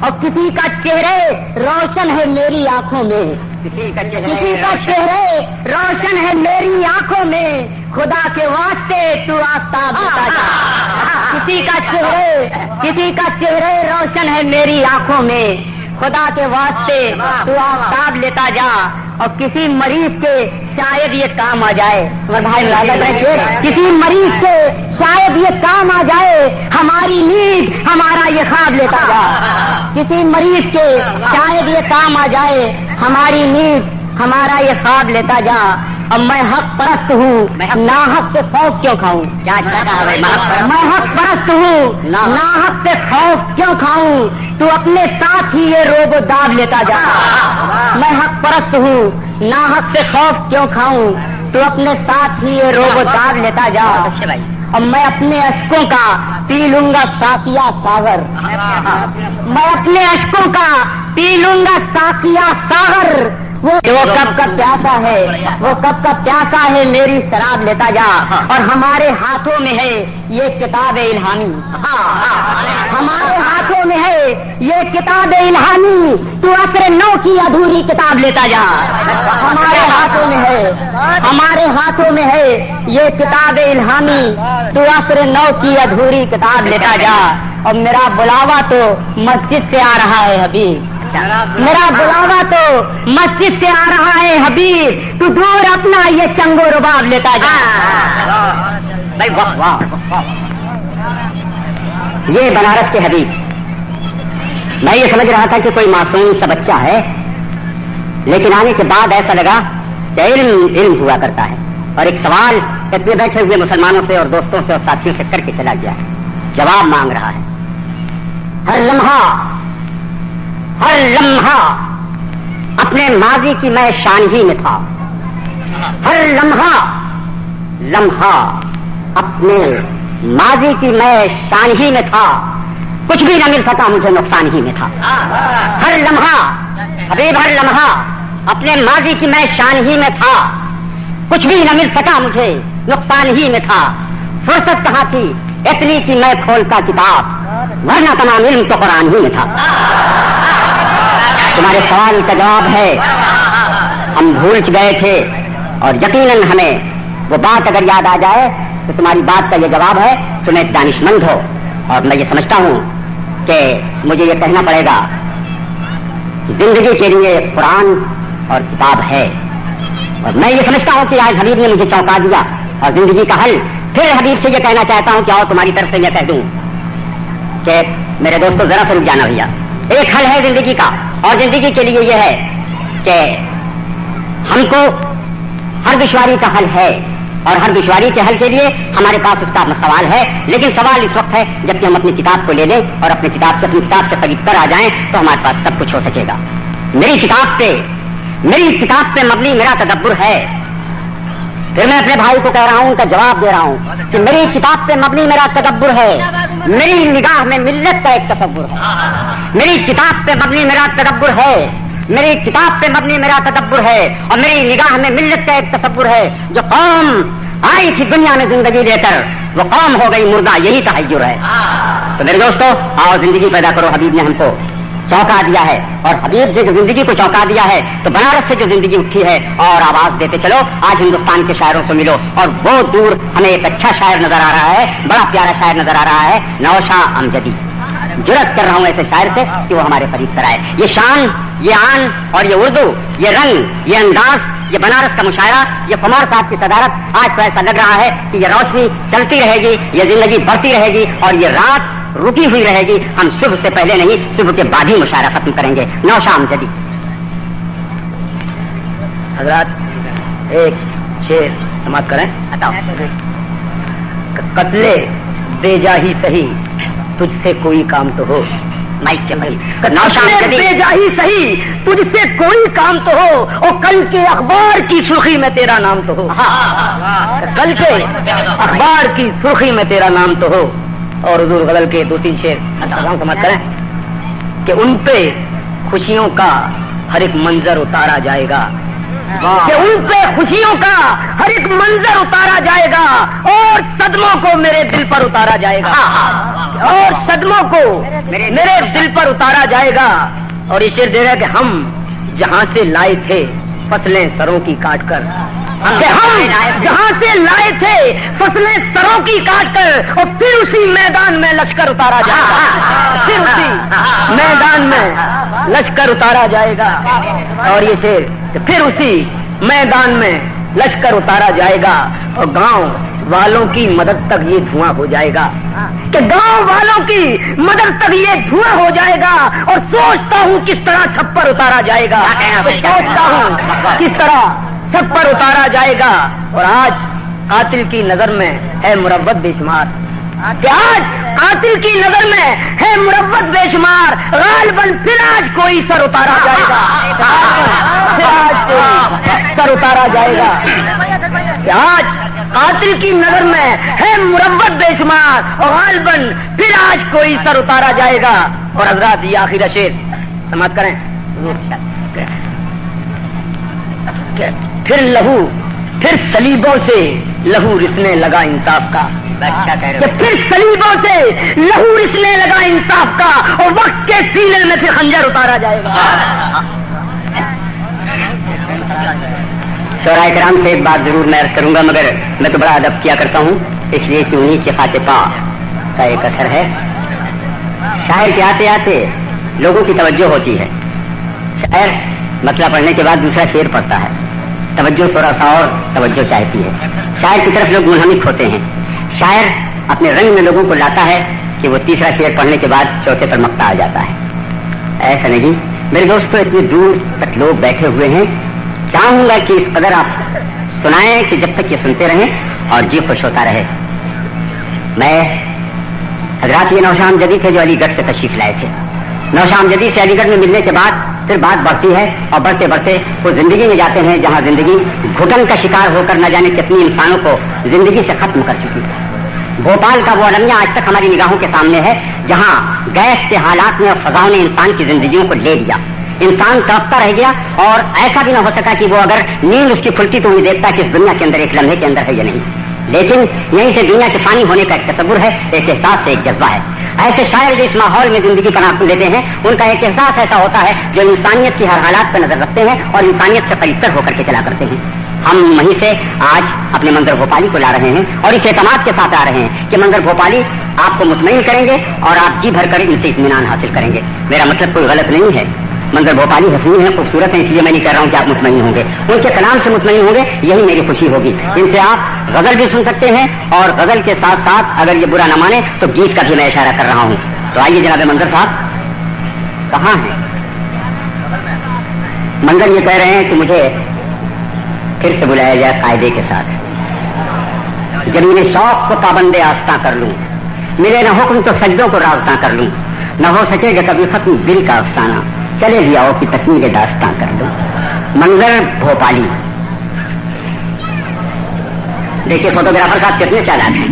اور کسی کا چہرے روشن ہے میری آنکھوں میں، کسی کا چہرے روشن ہے میری آنکھوں میں، خدا کے واسطے تو آفتاب لیتا جا۔ کسی کا چہرے روشن ہے میری آنکھوں میں، خدا کے واسطے تو آفتاب لیتا جا۔ اور کسی مریض کے شاید یہ کام آ جائے، کسی مریض کے شاید یہ کام آ جائے، ہماری نیند ہمارا یہ خواب لیتا جا۔ کسی مریض کے شاید یہ کام آ جائے، ہماری نیند ہمارا یہ خواب لیتا جا۔ اور میں حق پرست ہوں، ناحق سے خوف کیوں کھاؤں؟ میں حق پرست ہوں، ناحق سے خوف کیوں کھاؤں؟ تو اپنے ساتھ ہی یہ روب و داب لیتا جا۔ میں حق پرست ہوں، ناحق سے خوف کیوں کھاؤں؟ تو اپنے ساتھ ہی یہ روب و داب لیتا جا۔ اور میں اپنے اشکوں کا پی لوں گا ساقیہ ساغر، میں اپنے اشکوں کا پی لوں گا ساقیہ ساغر۔ وہ کب کا پیاسا ہے، وہ کب کا پیاسا ہے میری شراب لیتا جا۔ اور ہمارے ہاتھوں میں ہے یہ کتاب الہامی، ہمارے ہاتھوں میں ہے یہ کتاب الہامی، تو عصر نو کی ادھوری کتاب لیتا جا۔ ہمارے ہاتھوں میں ہے یہ کتاب الہامی، تو عصر نو کی ادھوری کتاب لیتا جا۔ اور میرا بلاوا تو مسجد سے آ رہا ہے حبیب، میرا بلاوا تو مسجد سے آ رہا ہے حبیب، تو دور اپنا یہ چنگو رباب لیتا جا۔ یہ بنارس کے حبیب، میں یہ سمجھ رہا تھا کہ کوئی معصوم سا بچہ ہے، لیکن آنے کے بعد ایسا لگا کہ علم ہوا کرتا ہے۔ اور ایک سوال اتنے بیٹھے ہوئے مسلمانوں سے اور دوستوں سے اور ساتھیوں سے کر کے چلا گیا ہے، جواب مانگ رہا ہے۔ ہر لمحہ اپنے ماضی کی میں شان ہی میں تھا، ہر لمحہ اپنے ماضی کی میں شان ہی میں تھا، کچھ بھی نہ مل سکا مجھے نقصان ہی میں تھا۔ ہر لمحہ حبیب، ہر لمحہ اپنے ماضی کی میں شان ہی میں تھا، کچھ بھی نہ مل سکا مجھے نقصان ہی میں تھا۔ فرصت کہاں تھی اتنی کہ میں کھولتا کتاب، ورنہ تمام علم تو قرآن ہی میں تھا۔ تمہارے سوال کا جواب ہے ہم بھول گئے تھے، اور یقیناً ہمیں وہ بات اگر یاد آ جائے تو تمہاری بات کا یہ جواب ہے تم ایک دانش مند ہو۔ اور میں یہ سمجھتا ہوں کہ مجھے یہ کہنا پڑے گا، زندگی کے لیے قرآن اور کتاب ہے۔ اور میں یہ سمجھتا ہوں کہ آج حبیب نے مجھے چونکا دیا، اور زندگی کا حل پھر حبیب سے یہ کہنا چاہتا ہوں کہ اور تمہاری طرف سے یہ کہہ دوں کہ میرے دوستو ذرا سے رک جانا بھیا، ایک حل ہے زندگی کا، اور زندگی کے لیے یہ ہے کہ ہم کو ہر دشواری کا حل ہے، اور ہر دشواری کے حل کے لیے ہمارے پاس اس کا اپنا سوال ہے، لیکن سوال اس وقت ہے جبکہ ہم اپنی کتاب کو لے لیں اور اپنی کتاب سے قریب کر آ جائیں تو ہمارے پاس سب کچھ ہو سکے گا۔ میری کتاب پہ مبنی میرا تدبر ہے۔ پھر میں اپنے بھائی کو کہہ رہا ہوں، ان کا جواب دے رہا ہوں کہ میری کتاب پہ مبنی میرا تدبر ہے، میری نگاہ میں ملت کا ایک تصور ہے، میری کتاب پہ مبنی میرا تدبر ہے، میری کتاب پہ مبنی میرا تدبر ہے، اور میری نگاہ میں ملت کا ایک تصور ہے۔ جو قوم آئی تھی دنیا میں زندگی لے کر، وہ قوم ہو گئی مردہ، یہی تحیر ہے۔ تو میرے دوستو آؤ زندگی پیدا کرو، حبیب نے ہم کو چونکا دیا ہے، اور حبیب نے جو زندگی کو چونکا دیا ہے تو بنارس سے جو زندگی اٹھی ہے اور آواز دیتے چلو۔ آج ہندوستان کے شاعروں سے ملو، اور بہت دور ہمیں ایک اچھا شاعر نظر آ رہا ہے، بڑا پیارا شاعر نظر آ رہا ہے، نوشاہ امجدی۔ جرأت کر رہا ہوں ایسے شاعر سے کہ وہ ہمارے قریب کرائے۔ یہ شان، یہ آن اور یہ اردو، یہ رنگ، یہ انداز، یہ بنارس کا مشاعرہ، یہ قمار صاحب کی صدارت، آج تو ایسا لگ رہا ہے کہ یہ روشنی چلتی رہے گی، یہ زندگی بڑھتی رہے گی، اور یہ رات رکی ہوئی رہے گی۔ ہم صبح سے پہلے نہیں، صبح کے بعد ہی مشاعرہ ختم کریں گے۔ نوشاہ امجدی۔ حضرات ایک شعر سماعت کریں۔ قتل بے جاہی صحیح، تجھ سے کوئی کام تو ہو۔ مائک کے بھائی، بے جاہی صحیح، تجھ سے کوئی کام تو ہو، اور کل کے اخبار کی سرخی میں تیرا نام تو ہو۔ کل کے اخبار کی سرخی میں تیرا نام تو ہو۔ اور حضور غزل کے دو تین شعر سمجھ کریں کہ ان پہ خوشیوں کا ہر ایک منظر اتارا جائے گا، کہ ان پہ خوشیوں کا ہر ایک منظر اتارا جائے گا اور صدموں کو میرے دل پر اتارا جائے گا، اور صدموں کو میرے دل پر اتارا جائے گا۔ اور یہ شعر دے رہا ہے کہ ہم جہاں سے لائے تھے فصلیں سروں کی کاٹ کر، کہ ہم جہاں سے لائے تھے فصلیں سروں کی کاٹ کر، اور پھر اسی میدان میں لشکر اتارا جائے گا، پھر اسی میدان میں لشکر اتارا جائے گا۔ اور یہ شعر پھر اسی میدان میں لشکر اتارا جائے گا، اور گاؤں والوں کی مدد تک یہ دھواں ہو جائے گا، کہ گاؤں والوں کی مدد تک یہ دھواں ہو جائے گا۔ اور سوچتا ہوں کس طرح چھپر اتارا جائے گا، سوچتا ہوں کس طرح چھپر اتارا جائے گا۔ اور آج قاتل کی نظر میں ہے مروت بے شمار، کہ آج قاتل کی نظر میں ہے مروت بے شمار، غالباً پھر آج کوئی سر اتارا جائے گا، پھر آج کوئی سر اتارا جائے گا، کہ آج قاتل کی نظر میں ہے مروت بے شمار، اور غالباً پھر آج کوئی سر اتارا جائے گا۔ اور حضرات یہ آخری شعر سماعت کریں، پھر لہو پھر سلیبوں سے لہو رسنے لگا انصاف کا، کہ پھر سلیبوں سے لہو رسنے لگا انصاف کا، اور وقت کے سینے میں پھر خنجر اتارا جائے گا۔ شعراء کرام سے ایک بات ضرور میں عرض کروں گا، مگر میں تو بڑا ادب کیا کرتا ہوں، اس لیے کہ انہیں کے خاطر پا کا ایک اثر ہے۔ شاعر کے آتے آتے لوگوں کی توجہ ہوتی ہے، شاعر مطلب پڑھنے کے بعد دوسرا شعر پڑھتا ہے، توجہ تھوڑا سا اور توجہ چاہتی ہے، شاعر کی طرف لوگ منہمک ہوتے ہیں، شاعر اپنے رنگ میں لوگوں کو لاتا ہے کہ وہ تیسرا شعر پڑھنے کے بعد چوتھے پر مکتا آ جاتا ہے۔ ایسا نہیں میرے دوستوں، اتنی دور تک لوگ بیٹھے ہوئے ہیں، چاہوں گا کہ اس قدر آپ سنائیں کہ جب تک یہ سنتے رہیں اور جی خوش ہوتا رہے۔ میں حضرات یہ نوشام جدید تھے جو علی گڑھ سے تشریف لائے تھے، نوشام جدید سے علی گڑھ میں ملنے کے بعد پھر بات بڑھتی ہے، اور بڑھتے بڑھتے وہ زندگی میں جاتے ہیں جہاں زندگی گھٹن کا شکار ہو کر نہ جانے کتنی انسانوں کو زندگی سے ختم کر چکی ہے۔ بھوپال کا وہ المیہ آج تک ہماری نگاہوں کے سامنے ہے جہاں گیس کے حالات میں اور فضاؤں نے انسان کی زندگیوں کو لے لیا، انسان تڑپتا رہ گیا، اور ایسا بھی نہ ہو سکا کہ وہ اگر نیند اس کی کھلتی تو وہ دیکھتا کہ اس دنیا کے اندر ایک لمحے کے اندر ہے یا نہیں، لیکن یہیں سے دنیا کے فانی ہونے کا ایک تصور ہے، ایک احساس ہے، ایک جذبہ ہے۔ ایسے شاعر جو اس ماحول میں زندگی کا نام لیتے ہیں ان کا ایک احساس ایسا ہوتا ہے جو انسانیت کی ہر حالات پر نظر رکھتے ہیں اور انسانیت سے قریب تر ہو کر کے چلا کرتے ہیں۔ ہم وہیں سے آج اپنے منظر بھوپالی کو لا رہے ہیں اور اس اعتماد کے ساتھ آ رہے ہیں کہ منظر بھوپالی آپ کو مطمئن کریں گے اور آپ جی بھر کر ان سے اطمینان حاصل کریں گے۔ میرا مطلب کوئی غلط نہیں ہے، منظر بھوپالی حسین ہے، خوبصورت ہے، اس لیے میں نہیں کہہ رہا ہوں کہ آپ مطمئن ہوں گے، ان کے کلام سے مطمئن ہوں گے، یہی میری خوشی ہوگی۔ ان سے آپ غزل بھی سن سکتے ہیں، اور غزل کے ساتھ ساتھ اگر یہ برا نہ مانے تو گیت کا بھی میں اشارہ کر رہا ہوں۔ تو آئیے جناب منظر صاحب کہاں ہیں؟ منظر یہ کہہ رہے ہیں کہ مجھے پھر سے بلایا جائے قاعدے کے ساتھ، جب میرے شوق کو پابند آستاں کر لوں، ملے نہ حکم تو سجدوں کو راستہ کر لوں، نہ ہو سکے گا کبھی ختم دل کا افسانہ، چلے بھی آؤ کی تکمیل داستاں کر دوں۔ منظر بھوپالی، دیکھیے فوٹوگرافر صاحب کتنے چالاک ہیں،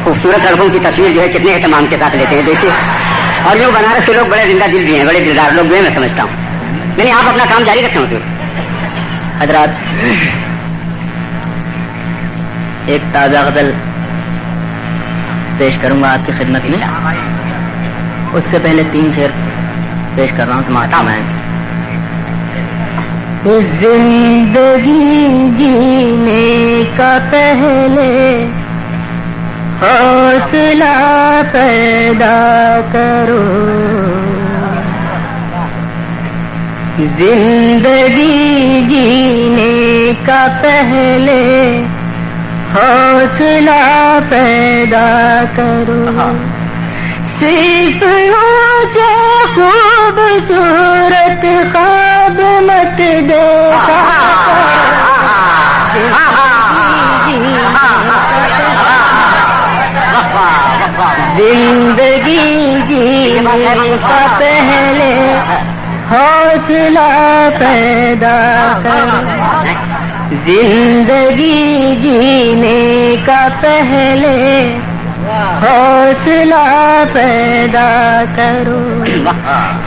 خوبصورت لڑکوں کی تصویر جو ہے کتنے اہتمام کے ساتھ لیتے ہیں، دیکھیے۔ اور جو بنارس کے لوگ بڑے زندہ دل بھی ہیں، بڑے دلدار لوگ بھی ہیں، میں سمجھتا ہوں۔ نہیں آپ اپنا کام جاری رکھیں حضور۔ حضرات ایک تازہ غزل پیش کروں گا آپ کی خدمت میں، اس سے پہلے 3 شعر پیش کر رہا ہوں، سماعت میں۔ زندگی جینے کا پہلے حوصلہ پیدا کرو، زندگی جینے کا پہلے حوصلہ پیدا کرو، صرف اونچے خوبصورت خواب مت دیکھا، زندگی جینے کا پہلے حوصلہ پیدا کرو، زندگی جینے کا پہلے حوصلہ پیدا کرو،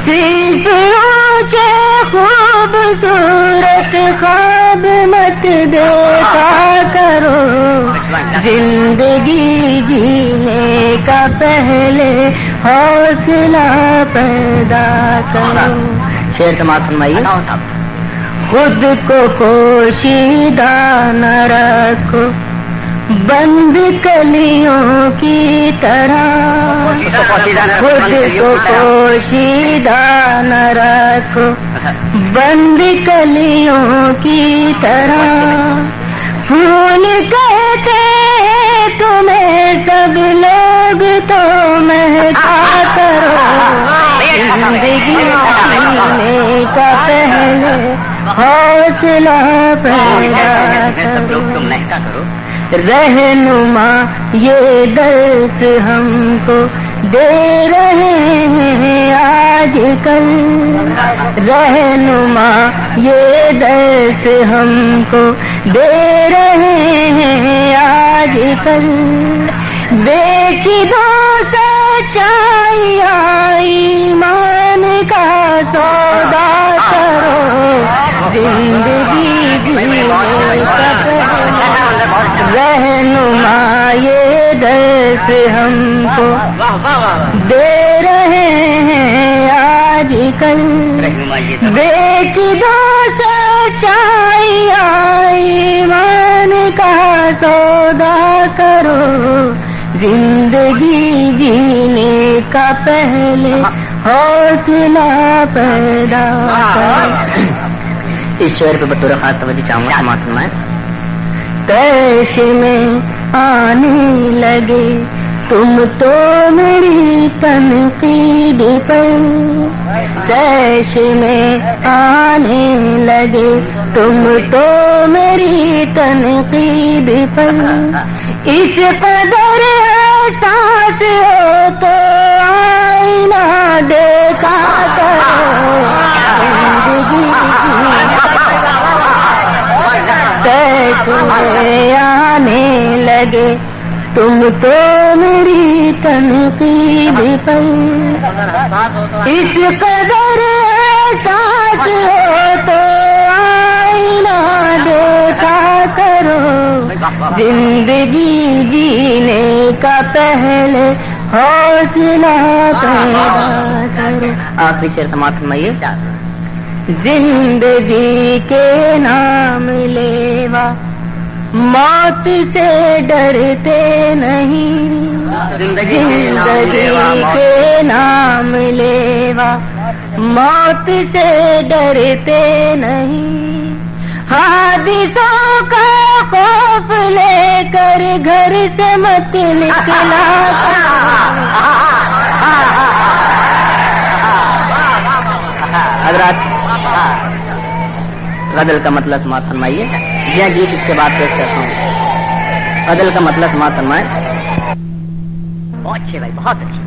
صرف اونچے خوبصورت خواب مت دیکھا کرو، زندگی جینے کا پہلے حوصلہ پیدا کرو۔ شعر سماعت فرمائیے۔ خود کو پوشیدہ نہ رکھو بند کلیوں کی طرح، خود کو پوشیدہ نہ رکھو بند کلیوں کی طرح، پھول کہتے تمہیں سب لوگ تو مہکا کرو، زندگی جینے کا پہلے حوصلہ پیدا کرو۔ رہنما یہ درس ہم کو دے رہے ہیں آج کل، رہنما یہ درس ہم کو دے رہے ہیں آج کل، دیکھ دو سچائی ایمان کا سودا کرو، زندگی جینے کا رہنما یہ درس ہم کو دے رہے ہیں آج کل، بیچ دو سچائی ایمان کا سودا کرو، زندگی جینے کا پہلے حوصلہ پیدا کرو۔ اس شعر پہ بطور خاص توجہ چاہوں گا، سماعت فرمائیں۔ کیش میں آنے لگے تم تو میری تنقید پر، کیش میں آنے لگے تم تو میری تنقید پر، اس قدر احساس ہو تو آئینہ دیکھا کرو، زندگی تمہیں آنے لگے تم تو میری تنقید پر، اس قدر احساس ہو تو آئینہ دیکھا کرو، زندگی جینے کا پہلے حوصلہ پیدا کرو۔ آخری شعر سماعت فرمائیے۔ زندگی کے نام لیوا موت سے ڈرتے نہیں، زندگی کے نام لیوا موت سے ڈرتے نہیں، حادثوں کا خوف لے کر گھر سے مت نکلا، حضرات غزل کا مطلب سماعت فرمائیے۔ یہ گیت اس کے بعد پیش کرتا ہوں، غزل کا مطلب سماعت فرمائیں۔ بہت اچھے بھائی، بہت اچھے۔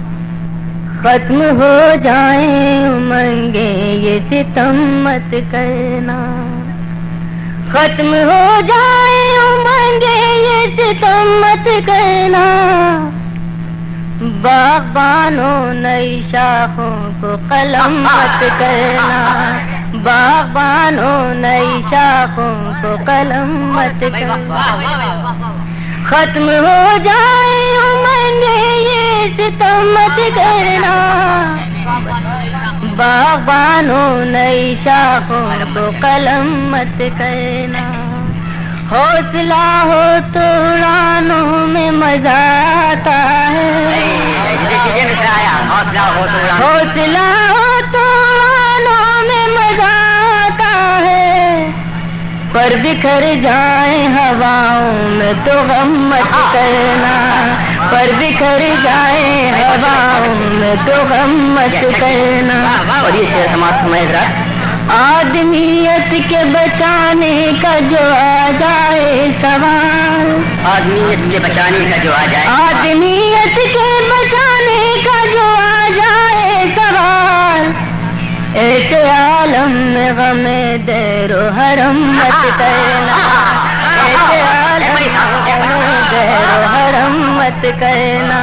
ختم ہو جائیں امنگے یہ ستم مت کرنا، ختم ہو جائیں امنگے یہ ستم مت کرنا، باغبانوں نئی شاخوں کو قلم مت کرنا، باغبانوں نئی شاخوں کو قلم مت کرنا، ختم ہو جائے امنگے یہ ستم مت کرنا، باغبانوں نئی شاخوں کو قلم مت کرنا، حوصلہ ہو تو اڑانوں میں مزہ آتا ہے، حوصلہ ہو تو اڑانوں میں مزہ آتا ہے، پر بکھر جائیں ہواؤں میں تو غم مت کرنا، پر بکھر جائیں ہواؤں میں تو غم مت کرنا۔ اور یہ شعر سماعت میں آدمیت کے بچانے کا جو آ جائے سوال، آدمیت کے بچانے کا جو آ جائے، آدمیت کے بچانے کا جو آ جائے سوال، ایسے عالم میں غم دیر و حرم مت کرنا، ایسے عالم میں غم دیر و حرم مت کرنا۔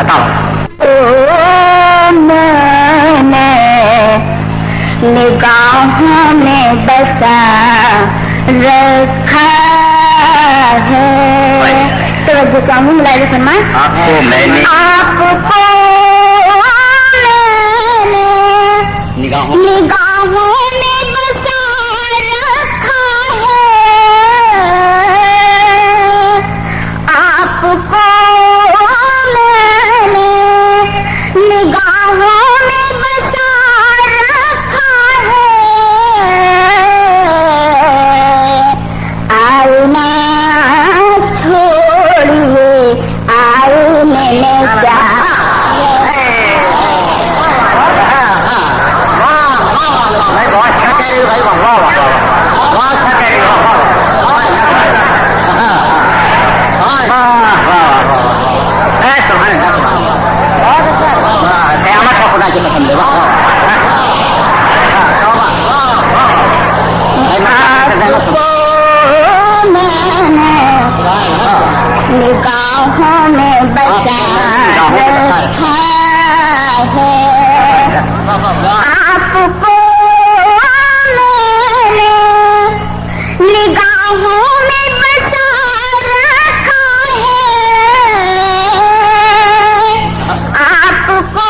بتاؤ. میں نے نگاہوں میں بسا رکھا ہے. توجہ چاہوں ملائے فرمائیں. آپ کو میں نے نگاہوں میں بسا رکھا ہے. آپ کو میں نے نگاہوں میں بسا رکھا ہے. آئینہ چھوڑیے آئینے میں کیا قیامت کا خدا کی قسم دے. نگاہوں میں بسا رکھا ہے. آپ کو میں نے نگاہوں میں بسا رکھا ہے. آپ کو میں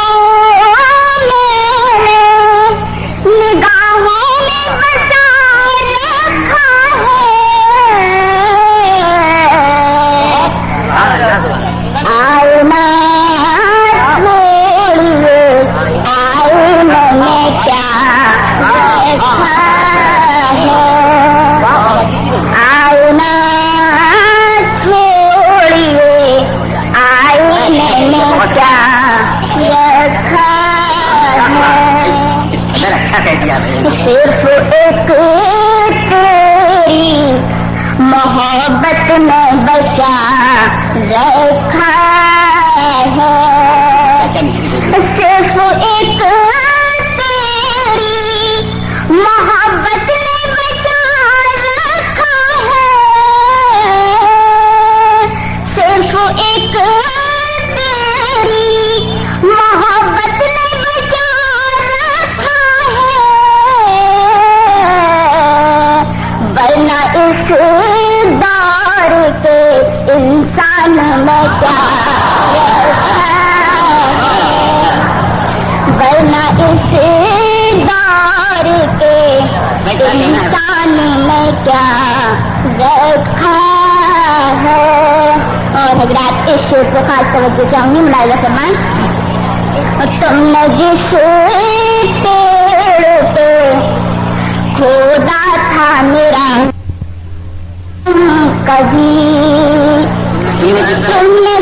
نے نگاہوں میں بسا رکھا ہے. آئینہ چھوڑیے آئینے میں کیا رکھا ہے. آئینہ چھوڑیے آئینے میں کیا رکھا ہے. اچھا کہہ دیا. صرف ایک تیری محبت میں بچا رکھا ہے. صرف ایک تیری محبت میں بچا رکھا ہے. صرف ایک تیری محبت میں بچا رکھا ہے. ورنہ اس دور کے انسان میں کیا رکھا ہے. ورنہ اس دور کے انسان میں کیا رکھا ہے. اور حضرات اس شعر کو خاص توجہ چاہوں گی ملائیہ فرمائیں. تم نے جس پیڑ پہ کھودا تھا میرا کبھی تم نے